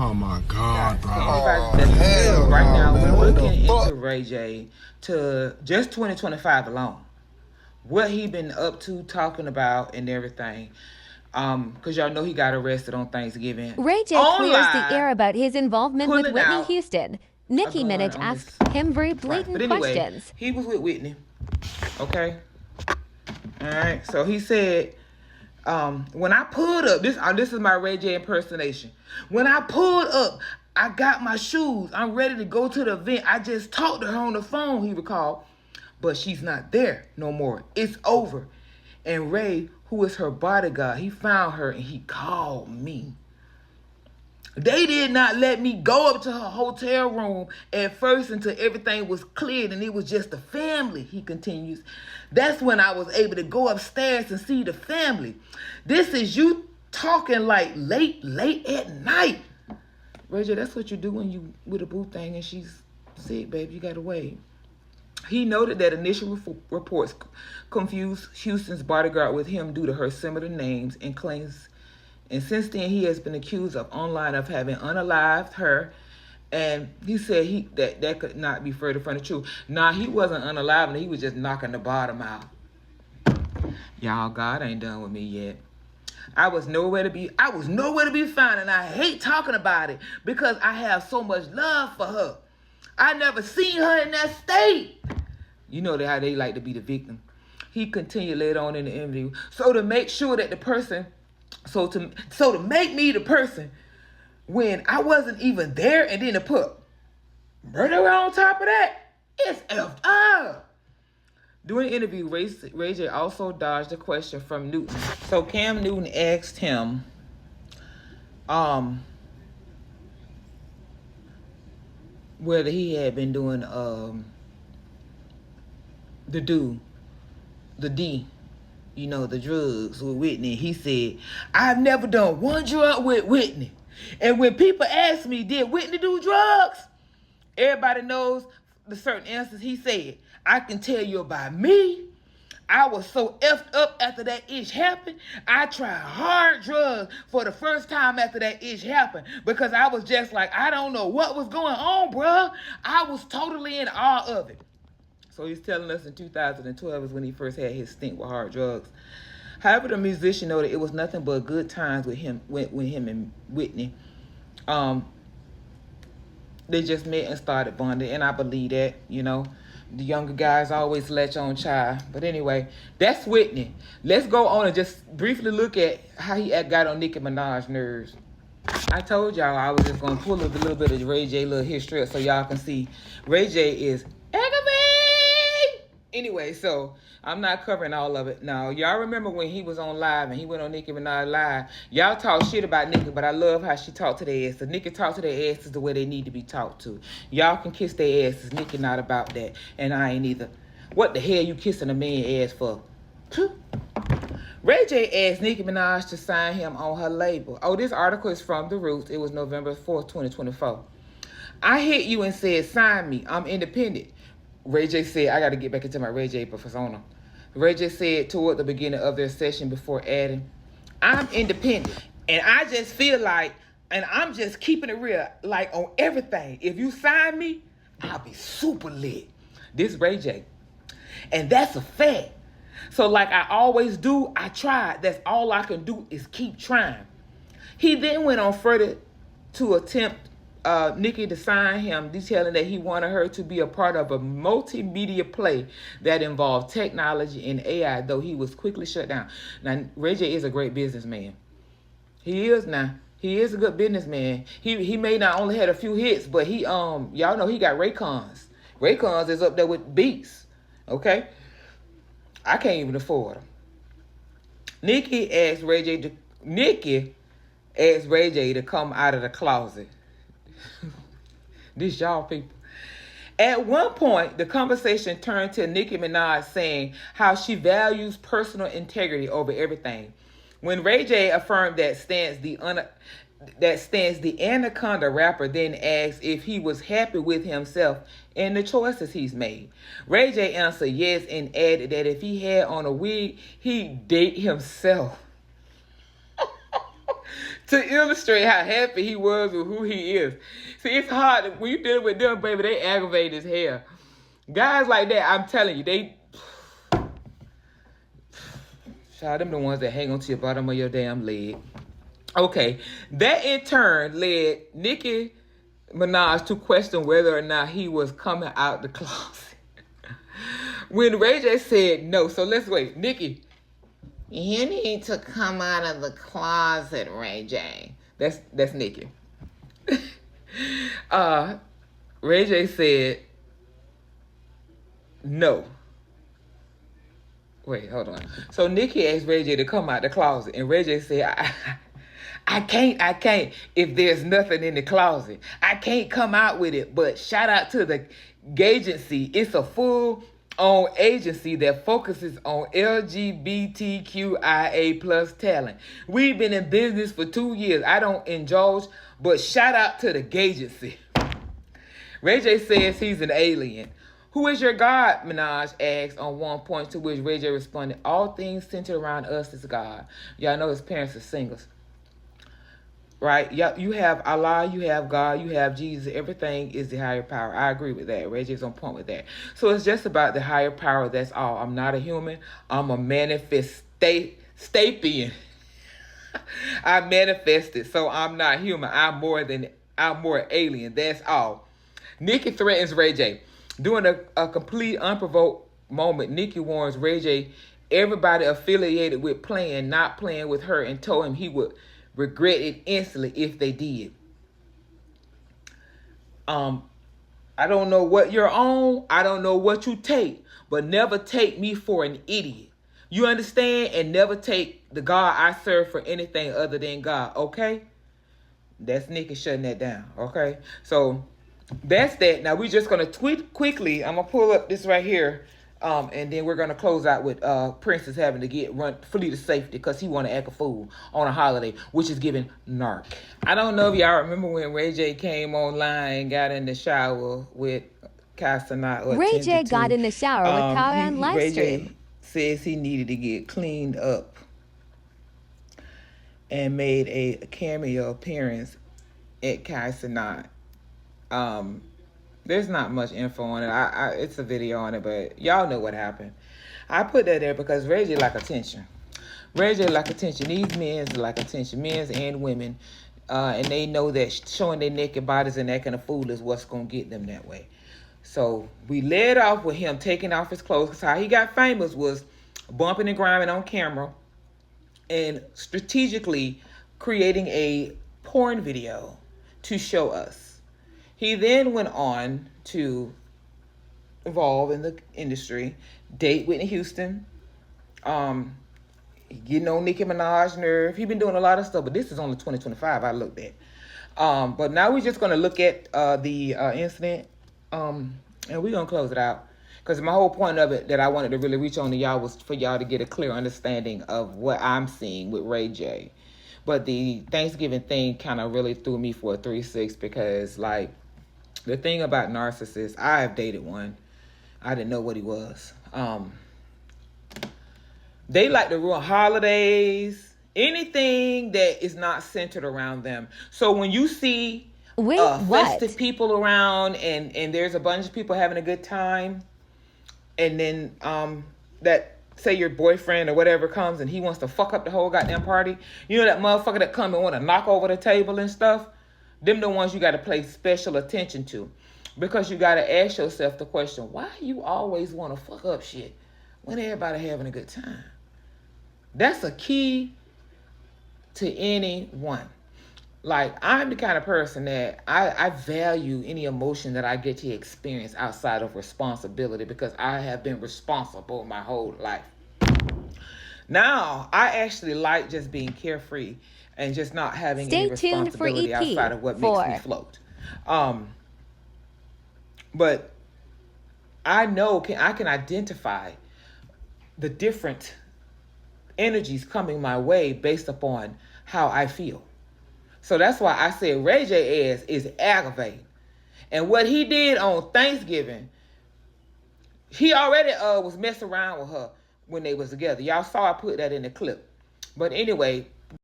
Oh my God, bro. Right now, we're looking into Ray J to just 2025 alone. What he been up to, talking about, and everything. Because y'all know he got arrested on Thanksgiving. Ray J clears the air about his involvement with Whitney Houston. Nicki Minaj asks him very blatant questions. He was with Whitney. Okay. All right. So he said, when I pulled up, this is my Ray J impersonation. When I pulled up, I got my shoes. I'm ready to go to the event. I just talked to her on the phone, he recalled. But she's not there no more. It's over. And Ray, who is her bodyguard, he found her and he called me. They did not let me go up to her hotel room at first until everything was cleared and it was just the family, he continues. That's when I was able to go upstairs and see the family. This is you talking like late at night. Ray J, that's what you do when you with a boo thing and she's sick, baby. You gotta wait. He noted that initial reports confused Houston's bodyguard with him due to her similar names and claims. And since then, he has been accused of online of having unalived her. And he said that could not be further from the truth. Nah, he wasn't unaliving. He was just knocking the bottom out. Y'all, God ain't done with me yet. I was nowhere to be found, and I hate talking about it because I have so much love for her. I never seen her in that state. You know how they like to be the victim. He continued later on in the interview. So to make sure that the person, so to make me the person when I wasn't even there, and then to put murder on top of that, it's effed up. During the interview, Ray J also dodged a question from Newton. So Cam Newton asked him, whether he had been doing the drugs with Whitney. He said, I've never done one drug with Whitney. And when people ask me, did Whitney do drugs? Everybody knows the certain answers he said. I can tell you about me. I was so effed up after that ish happened. I tried hard drugs for the first time after that ish happened because I was just like, I don't know what was going on, bruh. I was totally in awe of it. So he's telling us in 2012 is when he first had his stint with hard drugs. However, the musician noted it was nothing but good times with him and Whitney. They just met and started bonding, and I believe that, The younger guys always latch on child. But anyway, that's Whitney. Let's go on and just briefly look at how he got on Nicki Minaj's nerves. I told y'all I was just going to pull a little bit of Ray J little history up so y'all can see Ray J is aggravating. Anyway, so I'm not covering all of it. Now, y'all remember when he was on live and he went on Nicki Minaj live. Y'all talk shit about Nicki, but I love how she talked to their asses. Nicki talked to their asses the way they need to be talked to. Y'all can kiss their asses. Nicki not about that. And I ain't either. What the hell you kissing a man's ass for? Ray J asked Nicki Minaj to sign him on her label. Oh, this article is from The Roots. It was November 4th, 2024. I hit you and said, sign me. I'm independent. Ray J said, I got to get back into my Ray J persona. Ray J said toward the beginning of their session before adding, I'm independent. And I just feel like, and I'm just keeping it real, like on everything. If you sign me, I'll be super lit. This Ray J. And that's a fact. So like I always do, I tried. That's all I can do is keep trying. He then went on further to attempt Nicki to sign him, detailing that he wanted her to be a part of a multimedia play that involved technology and AI, though he was quickly shut down. Now, Ray J is a great businessman. He is now. He is a good businessman. He may not only had a few hits, but he y'all know he got Raycons. Raycons is up there with Beats. Okay? I can't even afford them. Nicki asked Ray J to come out of the closet. This y'all people. At one point, the conversation turned to Nicki Minaj saying how she values personal integrity over everything. When Ray J affirmed that stance, the Anaconda rapper then asked if he was happy with himself and the choices he's made. Ray J answered yes and added that if he had on a wig, he'd date himself. to illustrate how happy he was with who he is. See, it's hard when you dealing with them, baby. They aggravate as hell. Guys like that, I'm telling you, they. Child, them the ones that hang on to your bottom of your damn leg. Okay, that in turn led Nicki Minaj to question whether or not he was coming out the closet. When Ray J said no, so let's wait. Nicki, you need to come out of the closet, Ray J. That's Nicki. Ray J said no. Wait, hold on. So Nicki asked Ray J to come out the closet, and Ray J said, I can't if there's nothing in the closet. I can't come out with it, but shout out to the agency. It's a full-on agency that focuses on LGBTQIA plus talent. We've been in business for 2 years. I don't indulge, but shout out to the agency. Ray J says he's an alien. Who is your God? Minaj asked on one point, to which Ray J responded, all things centered around us is God. Y'all know his parents are singers. Right? You have Allah, you have God, you have Jesus. Everything is the higher power. I agree with that. Ray J's on point with that. So it's just about the higher power. That's all. I'm not a human. I'm a manifestation. I manifested, so I'm not human. I'm more alien. That's all. Nicki threatens Ray J. During a complete unprovoked moment, Nicki warns Ray J, everybody affiliated with not playing with her, and told him he would regret it instantly if they did. I don't know what you're on. I don't know what you take, but never take me for an idiot. You understand? And never take the God I serve for anything other than God. Okay? That's Nicki shutting that down. Okay? So that's that. Now we're just gonna tweet quickly. I'm gonna pull up this right here. And then we're going to close out with Princess having to flee to safety because he want to act a fool on a holiday, which is giving narc. I don't know if y'all remember when Ray J came online and got in the shower with Casanat. Ray J got in the shower with Kara and live Ray stream. J says he needed to get cleaned up and made a cameo appearance at Casanat. There's not much info on it. It's a video on it, but y'all know what happened. I put that there because Ray J like attention. Ray J like attention. These men like attention, men and women. And they know that showing their naked bodies and acting a fool is what's going to get them that way. So we led off with him taking off his clothes, because how he got famous was bumping and grinding on camera and strategically creating a porn video to show us. He then went on to evolve in the industry, date Whitney Houston, getting on Nicki Minaj's nerve. He's been doing a lot of stuff, but this is only 2025 I looked at. But now we're just going to look at the incident, and we're going to close it out. Because my whole point of it that I wanted to really reach on to y'all was for y'all to get a clear understanding of what I'm seeing with Ray J. But the Thanksgiving thing kind of really threw me for a 3-6 because, like, the thing about narcissists, I have dated one. I didn't know what he was. They like to ruin holidays, anything that is not centered around them. So when you see festive people around and there's a bunch of people having a good time, and then that, say your boyfriend or whatever comes and he wants to fuck up the whole goddamn party, you know that motherfucker that come and want to knock over the table and stuff? Them the ones you got to pay special attention to, because you got to ask yourself the question, why you always want to fuck up shit when everybody having a good time? That's a key to anyone. Like, I'm the kind of person that I value any emotion that I get to experience outside of responsibility, because I have been responsible my whole life. Now, I actually like just being carefree and just not having any responsibility outside of what makes me float. But I know I can identify the different energies coming my way based upon how I feel. So that's why I said Ray J is aggravating. And what he did on Thanksgiving, he already was messing around with her when they was together. Y'all saw I put that in the clip. But anyway,